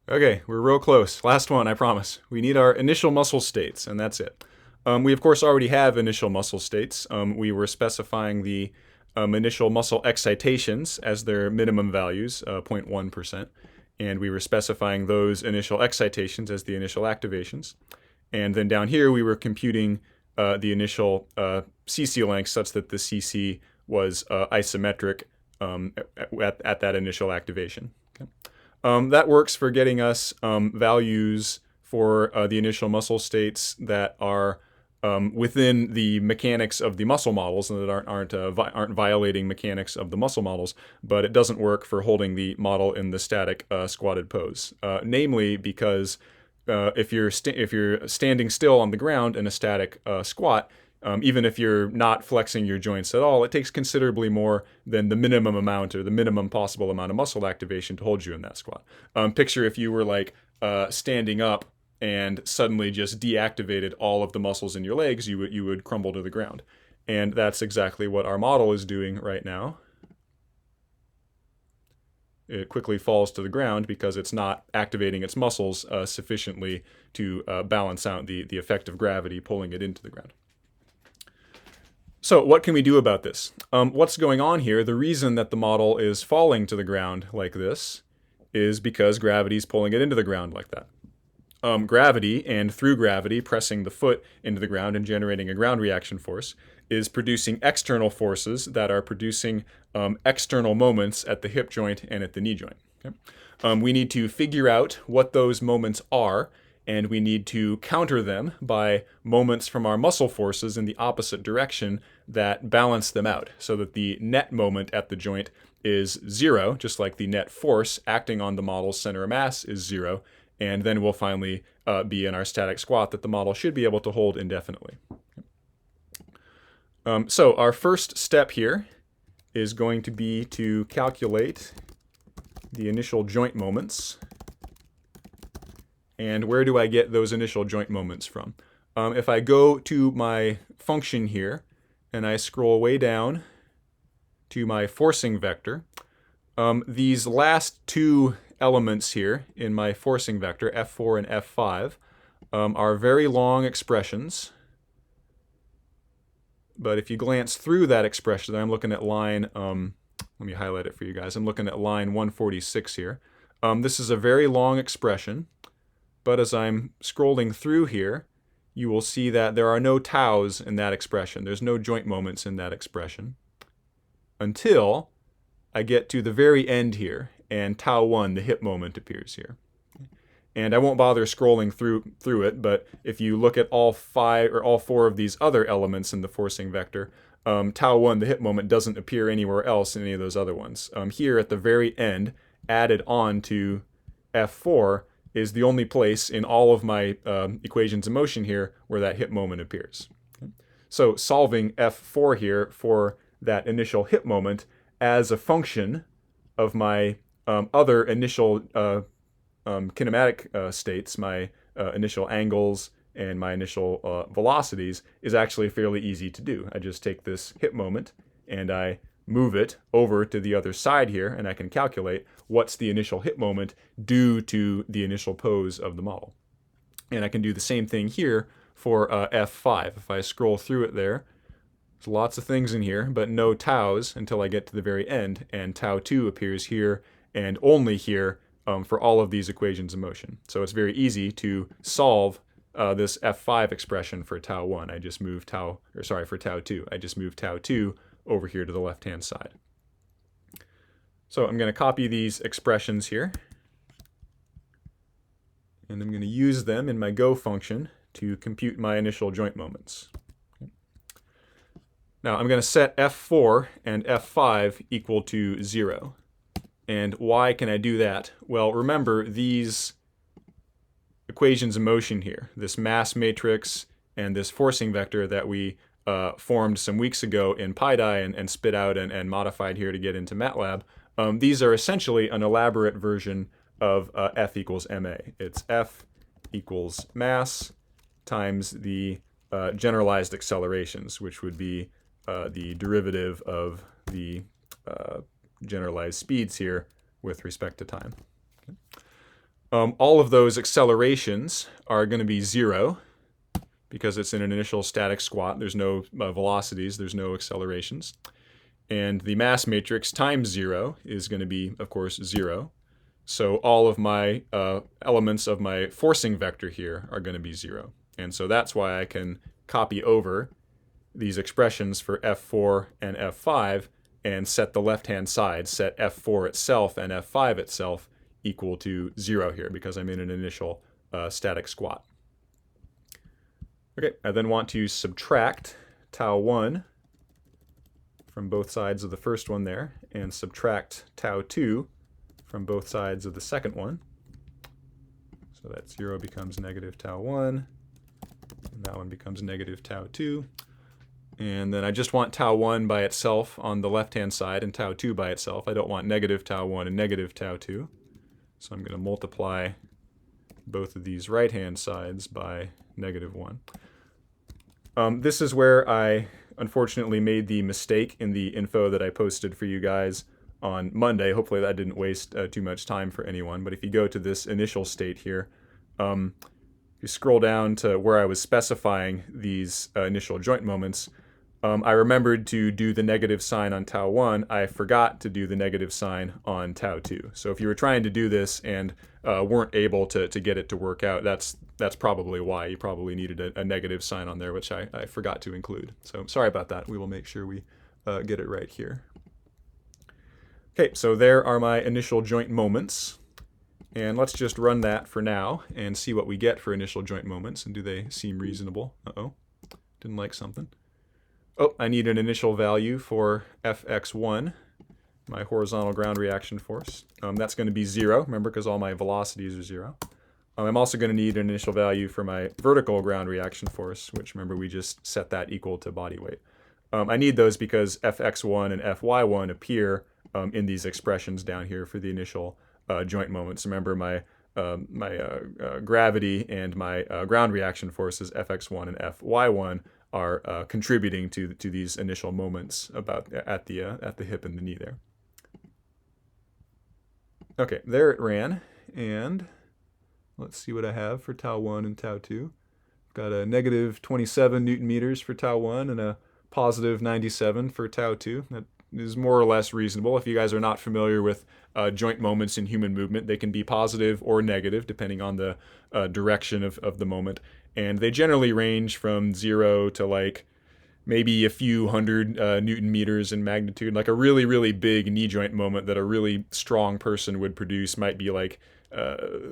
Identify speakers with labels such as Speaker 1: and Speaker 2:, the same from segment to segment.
Speaker 1: Okay, we're real close. Last one, I promise. We need our initial muscle states, and that's it. We, of course, already have initial muscle states. We were specifying the initial muscle excitations as their minimum values, 0.1%. And we were specifying those initial excitations as the initial activations. And then down here, we were computing the initial CC length such that the CC was isometric at that initial activation. Okay. That works for getting us values for the initial muscle states that are within the mechanics of the muscle models and that aren't violating mechanics of the muscle models, but it doesn't work for holding the model in the static squatted pose. Namely, because if you're standing still on the ground in a static squat, even if you're not flexing your joints at all, it takes considerably more than the minimum amount or the minimum possible amount of muscle activation to hold you in that squat. Picture if you were like standing up and suddenly just deactivated all of the muscles in your legs, you would crumble to the ground. And that's exactly what our model is doing right now. It quickly falls to the ground because it's not activating its muscles sufficiently to balance out the effect of gravity pulling it into the ground. So what can we do about this? What's going on here? The reason that the model is falling to the ground like this is because gravity is pulling it into the ground like that. Gravity, and through gravity pressing the foot into the ground and generating a ground reaction force, is producing external forces that are producing external moments at the hip joint and at the knee joint. Okay? We need to figure out what those moments are, and we need to counter them by moments from our muscle forces in the opposite direction that balance them out, so that the net moment at the joint is zero, just like the net force acting on the model's center of mass is zero, and then we'll finally be in our static squat that the model should be able to hold indefinitely. So our first step here is going to be to calculate the initial joint moments. And where do I get those initial joint moments from? If I go to my function here and I scroll way down to my forcing vector, these last two elements here in my forcing vector, F4 and F5, are very long expressions. But if you glance through that expression, I'm looking at line, let me highlight it for you guys. I'm looking at line 146 here. This is a very long expression, but as I'm scrolling through here, you will see that there are no taus in that expression. There's no joint moments in that expression until I get to the very end here, and tau 1, the hip moment, appears here. And I won't bother scrolling through it, but if you look at all four of these other elements in the forcing vector, tau 1, the hip moment, doesn't appear anywhere else in any of those other ones. Here at the very end, added on to F4, is the only place in all of my equations of motion here where that hip moment appears. So solving F4 here for that initial hip moment as a function of my other initial kinematic states, my initial angles and my initial velocities, is actually fairly easy to do. I just take this hip moment and I move it over to the other side here, and I can calculate what's the initial hip moment due to the initial pose of the model. And I can do the same thing here for F5. If I scroll through it there's lots of things in here, but no taus until I get to the very end, and tau 2 appears here and only here for all of these equations of motion. So it's very easy to solve this F5 expression for tau 1. I just move for tau 2. I just move tau 2 over here to the left-hand side. So I'm going to copy these expressions here, and I'm going to use them in my go function to compute my initial joint moments. Now I'm going to set F4 and F5 equal to 0. And why can I do that? Well, remember these equations of motion here, this mass matrix and this forcing vector that we formed some weeks ago in PyDy and spit out and modified here to get into MATLAB. These are essentially an elaborate version of F equals ma. It's F equals mass times the generalized accelerations, which would be the derivative of the generalized speeds here with respect to time. Okay. all of those accelerations are going to be 0 because it's in an initial static squat. There's no velocities, there's no accelerations. And the mass matrix times 0 is going to be, of course, 0. So all of my elements of my forcing vector here are going to be 0. And so that's why I can copy over these expressions for F4 and F5 and set the left-hand side, set F4 itself and F5 itself equal to 0 here because I'm in an initial static squat. Okay, I then want to subtract tau 1 from both sides of the first one there and subtract tau 2 from both sides of the second one. So that 0 becomes negative tau 1, and that one becomes negative tau 2. And then I just want tau 1 by itself on the left-hand side and tau 2 by itself. I don't want negative tau 1 and negative tau 2. So I'm going to multiply both of these right-hand sides by negative 1. This is where I unfortunately made the mistake in the info that I posted for you guys on Monday. Hopefully that didn't waste too much time for anyone. But if you go to this initial state here, you scroll down to where I was specifying these initial joint moments, I remembered to do the negative sign on tau 1. I forgot to do the negative sign on tau 2. So if you were trying to do this and weren't able to get it to work out, that's probably why. You probably needed a negative sign on there, which I forgot to include. So sorry about that. We will make sure we get it right here. Okay, so there are my initial joint moments. And let's just run that for now and see what we get for initial joint moments. And do they seem reasonable? Uh-oh, didn't like something. Oh, I need an initial value for Fx1, my horizontal ground reaction force. That's going to be 0, remember, because all my velocities are 0. I'm also going to need an initial value for my vertical ground reaction force, which, remember, we just set that equal to body weight. I need those because Fx1 and Fy1 appear in these expressions down here for the initial joint moments. Remember, my gravity and my ground reaction forces, Fx1 and Fy1, are contributing to these initial moments about at the hip and the knee there. Okay, there it ran, and let's see what I have for tau 1 and tau 2. I've got a negative 27 Newton meters for tau 1 and a positive 97 for tau 2. That is more or less reasonable. If you guys are not familiar with joint moments in human movement, they can be positive or negative depending on the direction of the moment. And they generally range from 0 to like maybe a few hundred Newton meters in magnitude. Like a really, really big knee joint moment that a really strong person would produce might be like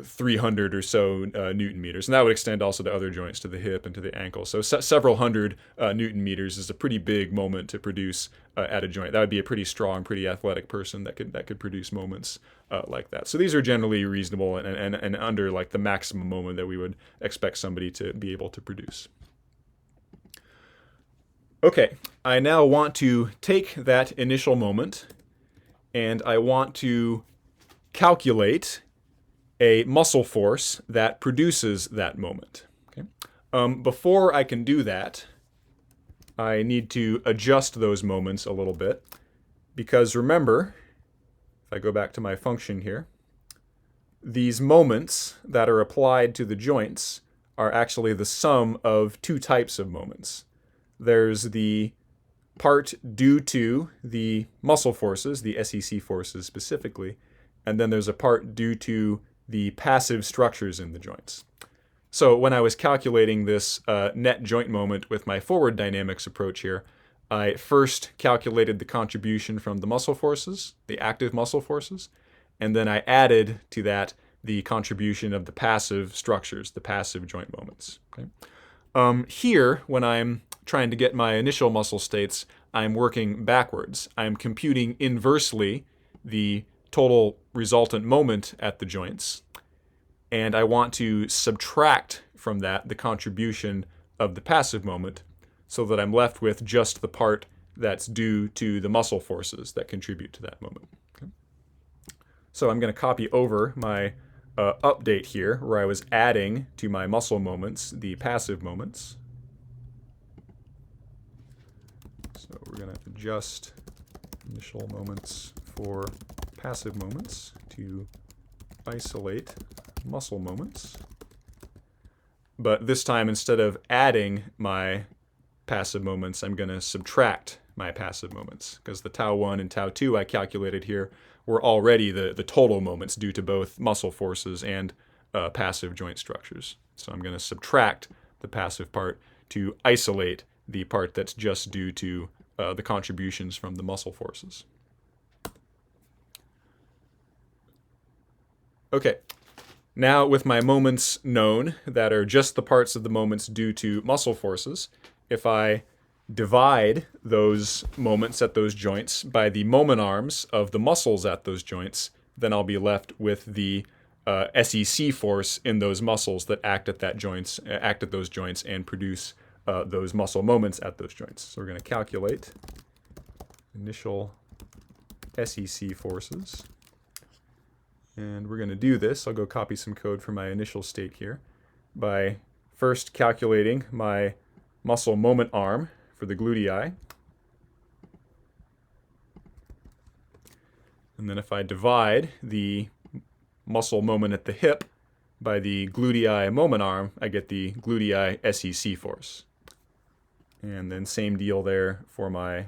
Speaker 1: 300 or so Newton meters. And that would extend also to other joints, to the hip and to the ankle. So several hundred Newton meters is a pretty big moment to produce at a joint. That would be a pretty strong, pretty athletic person that could produce moments like that. So these are generally reasonable and under like the maximum moment that we would expect somebody to be able to produce. Okay, I now want to take that initial moment and I want to calculate a muscle force that produces that moment. Okay? Before I can do that, I need to adjust those moments a little bit, because remember, if I go back to my function here, these moments that are applied to the joints are actually the sum of two types of moments. There's the part due to the muscle forces, the SEC forces specifically, and then there's a part due to the passive structures in the joints. So when I was calculating this net joint moment with my forward dynamics approach here, I first calculated the contribution from the muscle forces, the active muscle forces, and then I added to that the contribution of the passive structures, the passive joint moments. Okay? Here, when I'm trying to get my initial muscle states, I'm working backwards. I'm computing inversely the total resultant moment at the joints, and I want to subtract from that the contribution of the passive moment so that I'm left with just the part that's due to the muscle forces that contribute to that moment. Okay? So I'm going to copy over my update here where I was adding to my muscle moments the passive moments. So we're going to adjust initial moments for passive moments to isolate muscle moments. But this time, instead of adding my passive moments, I'm going to subtract my passive moments, because the tau 1 and tau 2 I calculated here were already the total moments due to both muscle forces and passive joint structures. So I'm going to subtract the passive part to isolate the part that's just due to the contributions from the muscle forces. Okay, now with my moments known that are just the parts of the moments due to muscle forces, if I divide those moments at those joints by the moment arms of the muscles at those joints, then I'll be left with the SEC force in those muscles that act at those joints and produce those muscle moments at those joints. So we're going to calculate initial SEC forces. And we're going to do this. I'll go copy some code for my initial state here by first calculating my muscle moment arm for the gluteus. And then if I divide the muscle moment at the hip by the gluteus moment arm, I get the gluteus SEC force. And then same deal there for my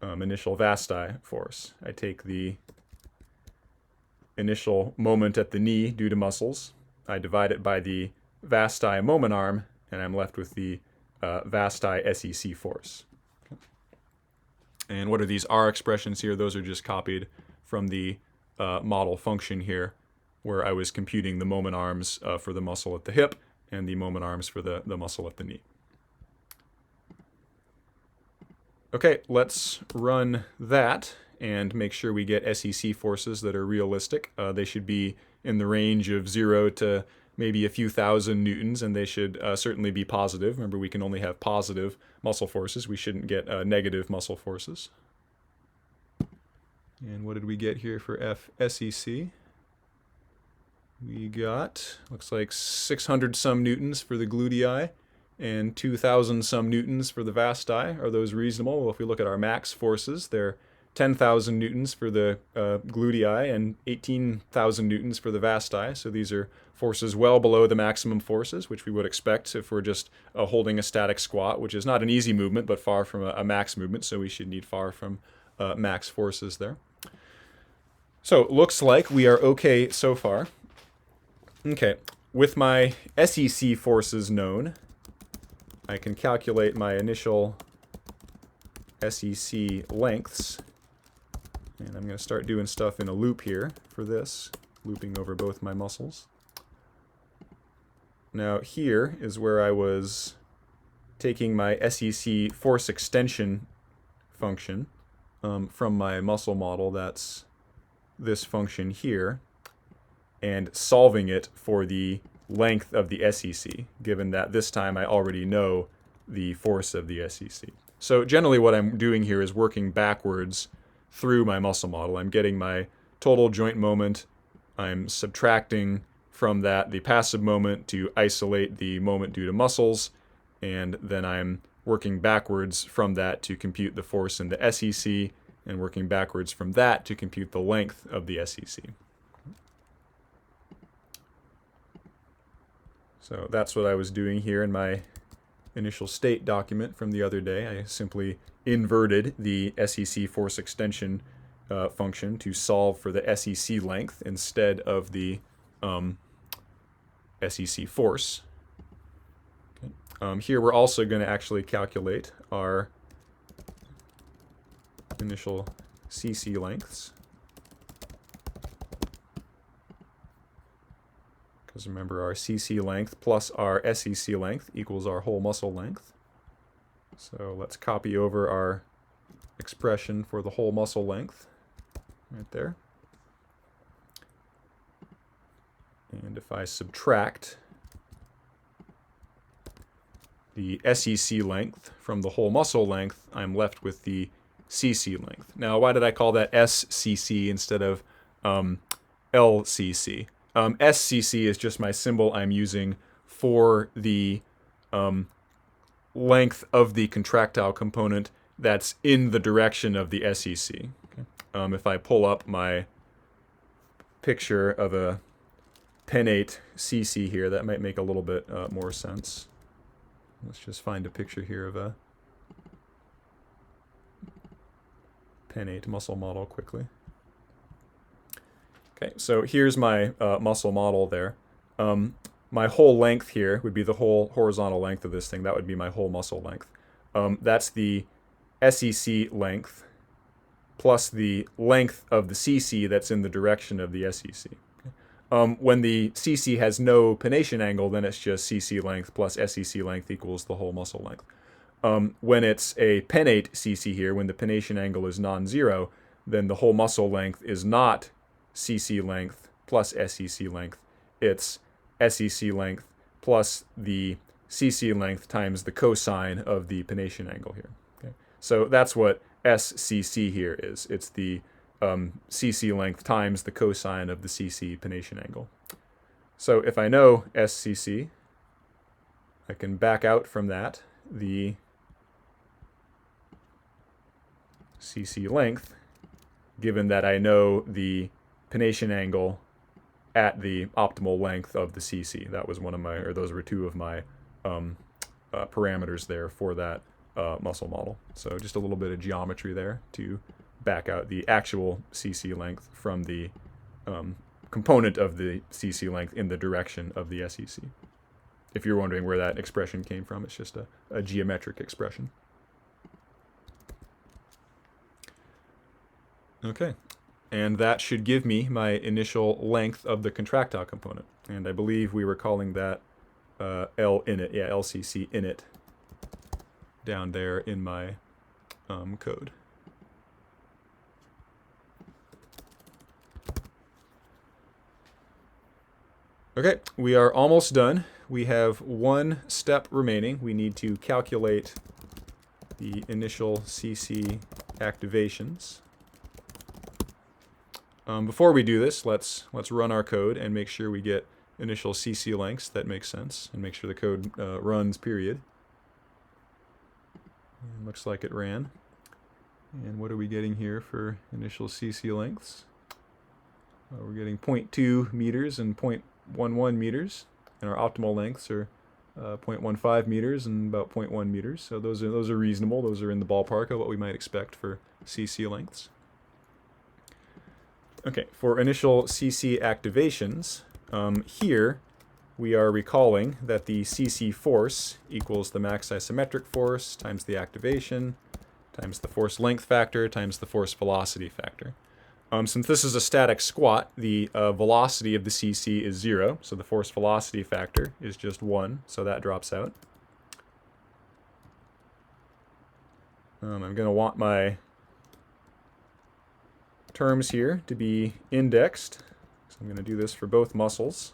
Speaker 1: initial vasti force. I take the initial moment at the knee due to muscles, I divide it by the vasti moment arm, and I'm left with the vasti SEC force. Okay. And what are these R expressions here? Those are just copied from the model function here, where I was computing the moment arms for the muscle at the hip and the moment arms for the muscle at the knee. Okay, let's run that and make sure we get SEC forces that are realistic. They should be in the range of 0 to maybe a few thousand newtons, and they should certainly be positive. Remember, we can only have positive muscle forces. We shouldn't get negative muscle forces. And what did we get here for FSEC? We got, looks like 600 some newtons for the gluteus and 2,000 some newtons for the vasti. Are those reasonable? Well, if we look at our max forces, they're 10,000 newtons for the gluteus and 18,000 newtons for the vasti. So these are forces well below the maximum forces, which we would expect if we're just holding a static squat, which is not an easy movement, but far from a max movement. So we should need far from max forces there. So it looks like we are okay so far. Okay, with my SEC forces known, I can calculate my initial SEC lengths. And I'm going to start doing stuff in a loop here for this, looping over both my muscles. Now here is where I was taking my SEC force extension function from my muscle model, that's this function here, and solving it for the length of the SEC, given that this time I already know the force of the SEC. So generally what I'm doing here is working backwards through my muscle model. I'm getting my total joint moment. I'm subtracting from that the passive moment to isolate the moment due to muscles, and then I'm working backwards from that to compute the force in the SEC, and working backwards from that to compute the length of the SEC. So that's what I was doing here in my initial state document from the other day. I simply inverted the SEC force extension function to solve for the SEC length instead of the SEC force. Okay. Here we're also going to actually calculate our initial CC lengths. Because remember, our CC length plus our SEC length equals our whole muscle length. So let's copy over our expression for the whole muscle length right there. And if I subtract the SEC length from the whole muscle length, I'm left with the CC length. Now, why did I call that SCC instead of LCC? SCC is just my symbol I'm using for the length of the contractile component that's in the direction of the SEC. Okay. If I pull up my picture of a pennate CC here. That might make a little bit more sense. Let's just find a picture here of a pennate muscle model quickly. Okay, so here's my muscle model there. My whole length here would be the whole horizontal length of this thing. That would be my whole muscle length. That's the SEC length plus the length of the CC that's in the direction of the SEC. When the CC has no pennation angle, then it's just CC length plus SEC length equals the whole muscle length. When it's a pennate CC here, when the pennation angle is non-zero, then the whole muscle length is not CC length plus SEC length. It's SEC length plus the CC length times the cosine of the pennation angle here. Okay? So that's what SCC here is. It's the CC length times the cosine of the CC pennation angle. So if I know SCC, I can back out from that the CC length, given that I know the pennation angle at the optimal length of the CC. That was one of my, or those were two of my parameters there for that muscle model. So just a little bit of geometry there to back out the actual CC length from the component of the CC length in the direction of the SEC. If you're wondering where that expression came from, it's just a geometric expression. Okay, and that should give me my initial length of the contractile component. And I believe we were calling that L init, yeah, LCC init down there in my code. Okay, we are almost done. We have one step remaining. We need to calculate the initial CC activations. Before we do this, let's run our code and make sure we get initial CC lengths that make sense, and make sure the code runs, period. And looks like it ran. And what are we getting here for initial CC lengths? We're getting 0.2 meters and 0.11 meters, and our optimal lengths are 0.15 meters and about 0.1 meters. So those are reasonable. Those are in the ballpark of what we might expect for CC lengths. Okay, for initial CC activations, here we are recalling that the CC force equals the max isometric force times the activation times the force length factor times the force velocity factor. Since this is a static squat, the velocity of the CC is 0, so the force velocity factor is just 1, so that drops out. I'm going to want my terms here to be indexed, so I'm going to do this for both muscles.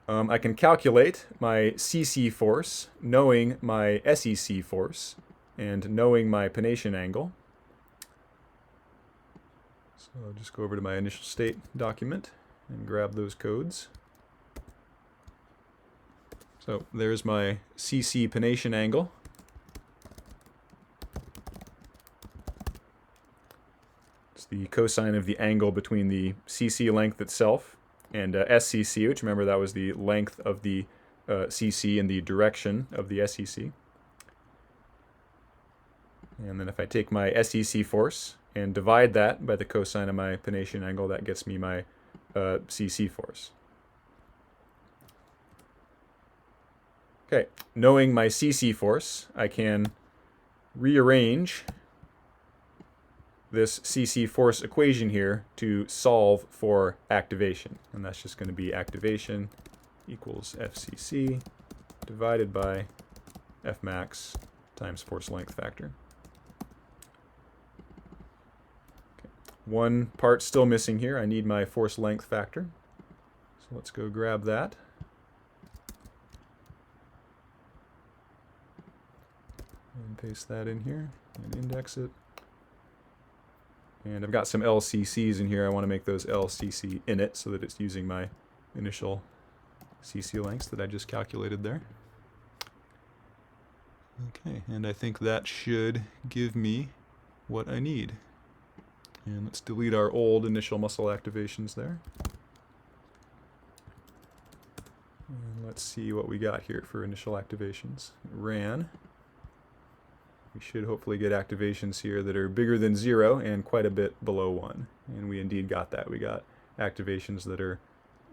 Speaker 1: I can calculate my CC force knowing my SEC force and knowing my pennation angle. So I'll just go over to my initial state document and grab those codes. So there's my CC pennation angle. It's the cosine of the angle between the CC length itself and SCC, which remember that was the length of the CC in the direction of the SEC. And then if I take my SEC force and divide that by the cosine of my pennation angle, that gets me my CC force. Okay, knowing my CC force, I can rearrange this CC force equation here to solve for activation. And that's just going to be activation equals FCC divided by Fmax times force length factor. Okay. One part still missing here. I need my force length factor. So let's go grab that. And paste that in here and index it. And I've got some LCCs in here. I want to make those LCC init so that it's using my initial CC lengths that I just calculated there. Okay, and I think that should give me what I need. And let's delete our old initial muscle activations there. And let's see what we got here for initial activations. It ran. We should hopefully get activations here that are bigger than 0 and quite a bit below 1. And we indeed got that. We got activations that are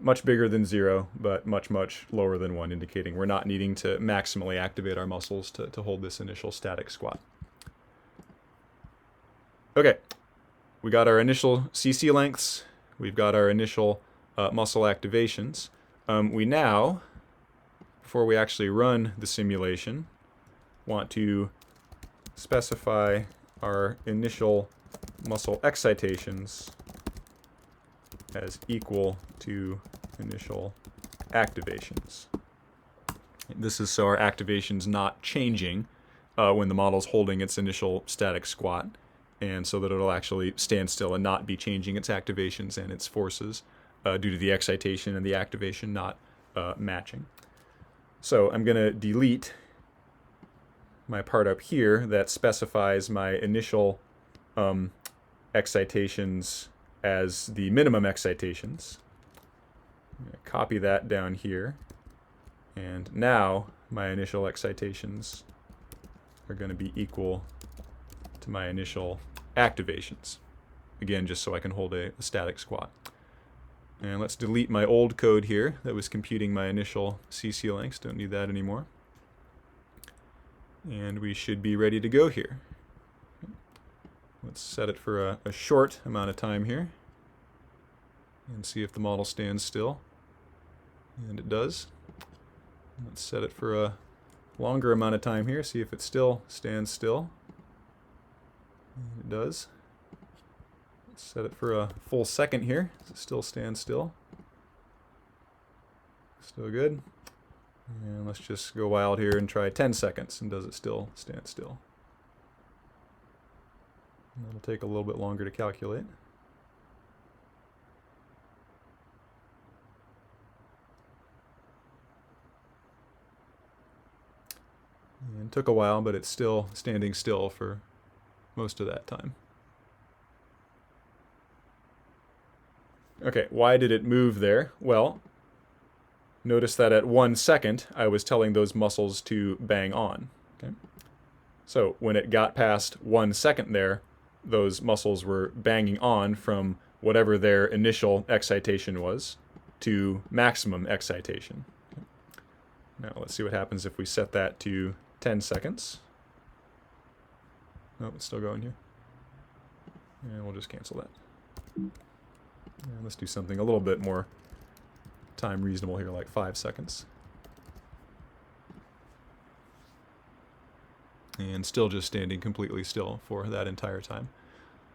Speaker 1: much bigger than 0, but much, much lower than 1, indicating we're not needing to maximally activate our muscles to hold this initial static squat. Okay, we got our initial CC lengths. We've got our initial muscle activations. We now, before we actually run the simulation, want to specify our initial muscle excitations as equal to initial activations. This is so our activation's not changing when the model's holding its initial static squat, and so that it'll actually stand still and not be changing its activations and its forces due to the excitation and the activation not matching. So I'm going to delete my part up here that specifies my initial excitations as the minimum excitations. I'm going to copy that down here. And now my initial excitations are going to be equal to my initial activations. Again, just so I can hold a static squat. And let's delete my old code here that was computing my initial CC lengths. Don't need that anymore. And we should be ready to go here. Let's set it for a short amount of time here and see if the model stands still. And it does. Let's set it for a longer amount of time here, see if it still stands still. And it does. Let's set it for a full second here. Does it still stand still? Still good. And let's just go wild here and try 10 seconds. And does it still stand still? And that'll take a little bit longer to calculate. And it took a while, but it's still standing still for most of that time. Okay, why did it move there? Well, notice that at 1 second, I was telling those muscles to bang on. Okay? So when it got past 1 second there, those muscles were banging on from whatever their initial excitation was to maximum excitation. Okay. Now let's see what happens if we set that to 10 seconds. Oh, it's still going here. And we'll just cancel that. And let's do something a little bit more time reasonable here, like 5 seconds. And still just standing completely still for that entire time.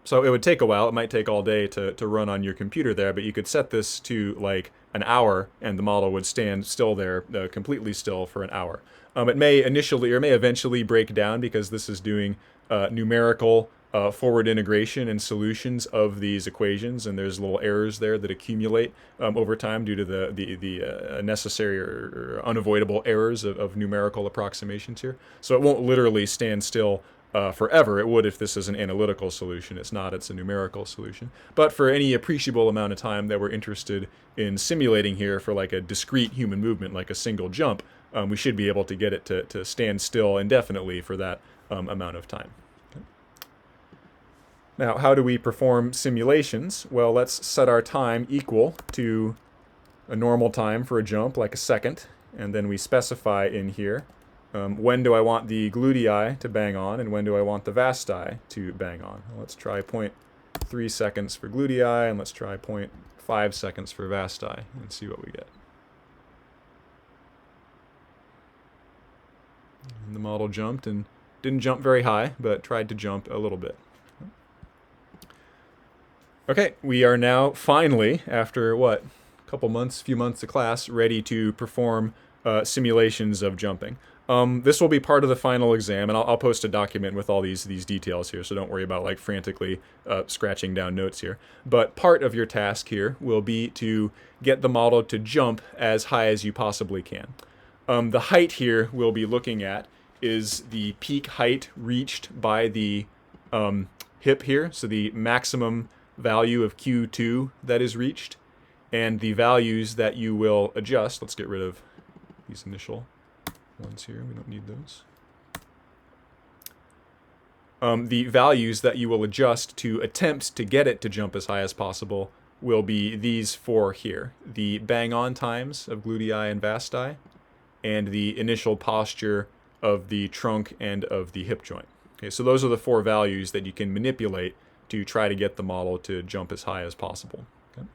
Speaker 1: So it would take a while. It might take all day to run on your computer there, but you could set this to like an hour and the model would stand still there, completely still for an hour. It may initially or may eventually break down because this is doing numerical forward integration and solutions of these equations, and there's little errors there that accumulate over time due to the necessary or unavoidable errors of numerical approximations here. So it won't literally stand still forever. It would if this is an analytical solution. It's not, it's a numerical solution. But for any appreciable amount of time that we're interested in simulating here for like a discrete human movement, like a single jump, we should be able to get it to stand still indefinitely for that amount of time. Now, how do we perform simulations? Well, let's set our time equal to a normal time for a jump, like a second, and then we specify in here when do I want the gluteus to bang on and when do I want the vasti to bang on. Well, let's try 0.3 seconds for gluteus and let's try 0.5 seconds for vasti and see what we get. And the model jumped and didn't jump very high, but tried to jump a little bit. Okay, we are now finally, after what, few months of class, ready to perform simulations of jumping. This will be part of the final exam, and I'll post a document with all these details here, so don't worry about like frantically scratching down notes here. But part of your task here will be to get the model to jump as high as you possibly can. The height here we'll be looking at is the peak height reached by the hip here, so the maximum value of Q2 that is reached, and the values that you will adjust. Let's get rid of these initial ones here. We don't need those. The values that you will adjust to attempt to get it to jump as high as possible will be these four here. The bang-on times of glutei and vasti, and the initial posture of the trunk and of the hip joint. Okay, so those are the four values that you can manipulate to try to get the model to jump as high as possible. Okay?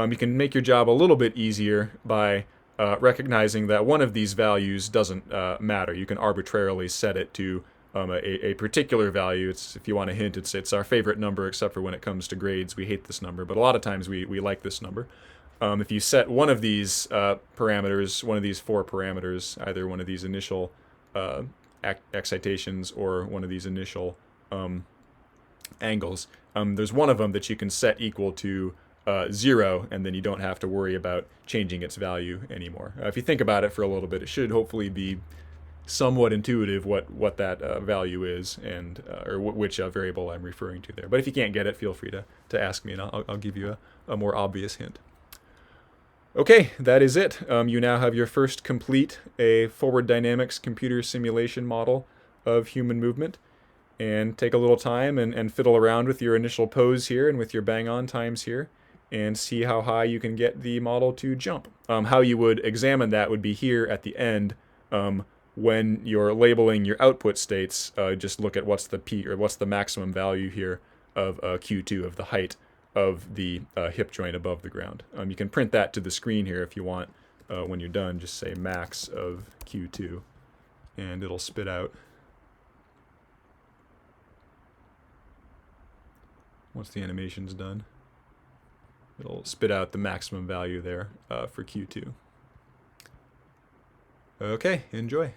Speaker 1: You can make your job a little bit easier by recognizing that one of these values doesn't matter. You can arbitrarily set it to a particular value. It's, if you want a hint, it's our favorite number, except for when it comes to grades. We hate this number, but a lot of times we like this number. If you set one of these parameters, one of these four parameters, either one of these initial excitations or one of these initial angles, there's one of them that you can set equal to 0, and then you don't have to worry about changing its value anymore. If you think about it for a little bit, it should hopefully be somewhat intuitive what that value is, and or which variable I'm referring to there. But if you can't get it, feel free to ask me, and I'll give you a more obvious hint. Okay, that is it. You now have your first complete forward dynamics computer simulation model of human movement. And take a little time and fiddle around with your initial pose here and with your bang-on times here, and see how high you can get the model to jump. How you would examine that would be here at the end. When you're labeling your output states, just look at what's the peak or what's the maximum value here of Q2, of the height of the hip joint above the ground. You can print that to the screen here if you want. When you're done, just say max of Q2, and it'll spit out. Once the animation's done, it'll spit out the maximum value there for Q2. Okay, enjoy.